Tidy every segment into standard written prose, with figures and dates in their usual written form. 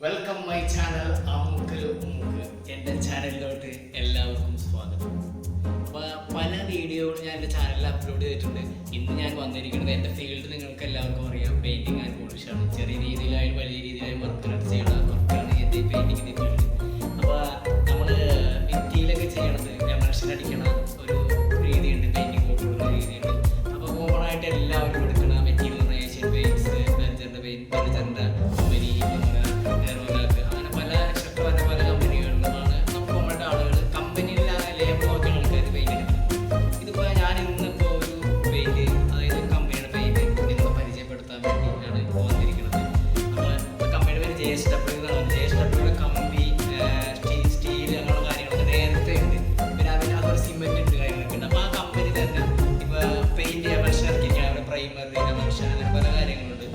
Welcome my channel അമുക്ക് ഉമുക്ക്. എൻ്റെ ചാനലിലോട്ട് എല്ലാവർക്കും സ്വാഗതം. അപ്പോൾ പല വീഡിയോകളും ഞാൻ എൻ്റെ ചാനലിൽ അപ്ലോഡ് ചെയ്തിട്ടുണ്ട്. ഇന്ന് ഞാൻ വന്നിരിക്കുന്നത് എൻ്റെ ഫീൽഡ് നിങ്ങൾക്ക് എല്ലാവർക്കും അറിയാം, പെയിൻറ്റിങ് ആൻഡ് പോളിഷാണ്. ചെറിയ രീതിയിലായാലും വലിയ രീതിയിലായാലും വർക്കുകൾ ചെയ്യുന്ന വർക്കാണ് എൻ്റെ പെയിൻറ്റിങ്ങിൻ്റെ ഫീൽഡ്. അപ്പോൾ നമ്മൾ ഭിത്തിയിലൊക്കെ ചെയ്യണത് എമൽഷൻ അടിക്കണ ഒരു രീതിയുണ്ട്, പെയിൻറ്റിങ് കൊടുക്കുന്ന രീതിയുണ്ട്. അപ്പോൾ കോമണായിട്ട് എല്ലാവരും എടുക്കുന്ന മെറ്റീരിയൽ ഏഷ്യൻ പെയിൻറ്റ്സ്, ബെർജറിൻ്റെ പെയിൻറ്റ്, ബെർജറിൻ്റെ കമ്പനി, അങ്ങനെ പല പല കമ്പനികളിലുമാണ് നമുക്ക് നമ്മുടെ ആളുകൾ കമ്പനിയിലാണ് ലേബർ നോക്കുന്ന ആൾക്കാർ പെയിൻറ്റ് എടുക്കുന്നത്. ഇതിപ്പോൾ ഞാൻ ഇന്നിപ്പോൾ ഒരു പെയിൻറ്റ്, അതായത് കമ്പനിയുടെ പെയിൻറ്റ് നിങ്ങളെ പരിചയപ്പെടുത്താൻ വേണ്ടിയിട്ടാണ് ഇപ്പോൾ വന്നിരിക്കുന്നത്. അപ്പോൾ കമ്പനിയുടെ പേര് JSW എന്നാണ്. JSWയുടെ കമ്പി, സ്റ്റീൽ അങ്ങനെയുള്ള കാര്യങ്ങളൊക്കെ നേരത്തെ ഉണ്ട്. പിന്നെ അതൊരു സിമെൻറ്റ് ഉണ്ട്, കാര്യങ്ങളൊക്കെ ഉണ്ട്. അപ്പോൾ ആ കമ്പനി തന്നെ ഇപ്പോൾ പെയിൻറ്റ് എമൽഷൻ ഇറക്കിയിരിക്കുക, അവിടെ പ്രൈമറി എമൽഷൻ അങ്ങനെ പല കാര്യങ്ങളുണ്ട്.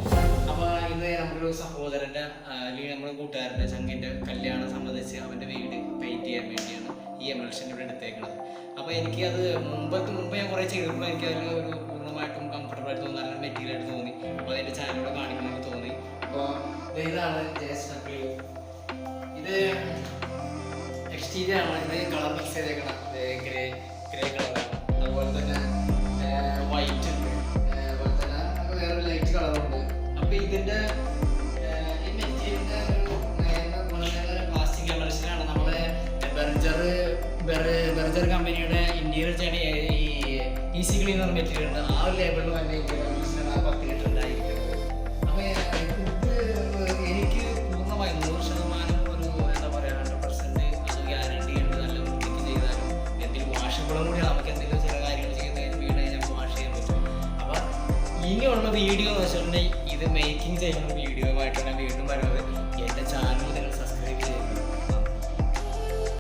അപ്പോൾ ഇന്ന് നമ്മുടെ ഒരു സഹോദരൻ്റെ അല്ലെങ്കിൽ നമ്മുടെ കൂട്ടുകാരൻ്റെ ചങ്കിൻ്റെ കല്യാണം സംബന്ധിച്ച് അവൻ്റെ വീട് പെയിൻറ്റ് ചെയ്യാൻ വേണ്ടിയാണ് ഈ എമൽഷൻ ഇവിടെ എടുത്തേക്കുന്നത്. അപ്പോൾ എനിക്കത് മുമ്പ് ഞാൻ കുറേ ചെയ്തപ്പോൾ എനിക്കതിൽ ഒരു പൂർണ്ണമായിട്ടും കംഫർട്ടബിൾ ആയിട്ട് തോന്നി, നല്ല മെറ്റീരിയൽ ആയിട്ട് തോന്നി. അപ്പോൾ അതിൻ്റെ ചാനലിലൂടെ കാണിക്കണമെന്ന് തോന്നി. അപ്പോൾ ഇതാണ് JSW. ഇത് എക്സ്റ്റീരിയർ ആണ്. ഇത് കളർ മിക്സ് ചെയ്തേക്കണം, ഗ്രേ കളറാണ്. അതുപോലെ തന്നെ വൈറ്റ് ഉണ്ട്, അതുപോലെ തന്നെ വേറെ ലൈറ്റ് കളറുണ്ട്. അപ്പോൾ ഇതിൻ്റെ ഈ മെറ്റീരിയലിൻ്റെ ഒരു പ്ലാസ്റ്റിക് എമൽഷനാണ്. നമ്മുടെ ബെർജർ കമ്പനിയുടെ ഇന്റീരിയർ ചെയ്യണ ഈ ഈസി ക്ലീൻ എന്ന മെറ്റീരിയൽ ഉണ്ട്. ആ ഒരു ലേബിളിൽ തന്നെ ഇന്റീരിയർ എമൽഷനാണ് ആ 10 ലിറ്റർ ഉണ്ടായിരിക്കുന്നത്. അപ്പോൾ ഇത് എനിക്ക് പൂർണ്ണമായി 100% ഒരു എന്താ പറയുക 100% അത് ഗ്യാരണ്ടി ഉണ്ട്. നല്ല വൃത്തിക്ക് ചെയ്താലും എന്തെങ്കിലും വാഷബിളും കൂടി നമുക്ക് എന്തെങ്കിലും ചില കാര്യങ്ങൾ ചെയ്യുന്നതിന് വീട് നമുക്ക് വാഷ് ചെയ്യാൻ പറ്റും. അപ്പോൾ ഇനിയുള്ള വീഡിയോ എന്ന് വെച്ചിട്ടുണ്ടെങ്കിൽ ഇത് മേക്കിംഗ് ചെയ്യുന്ന വീഡിയോ ആയിട്ടാണ്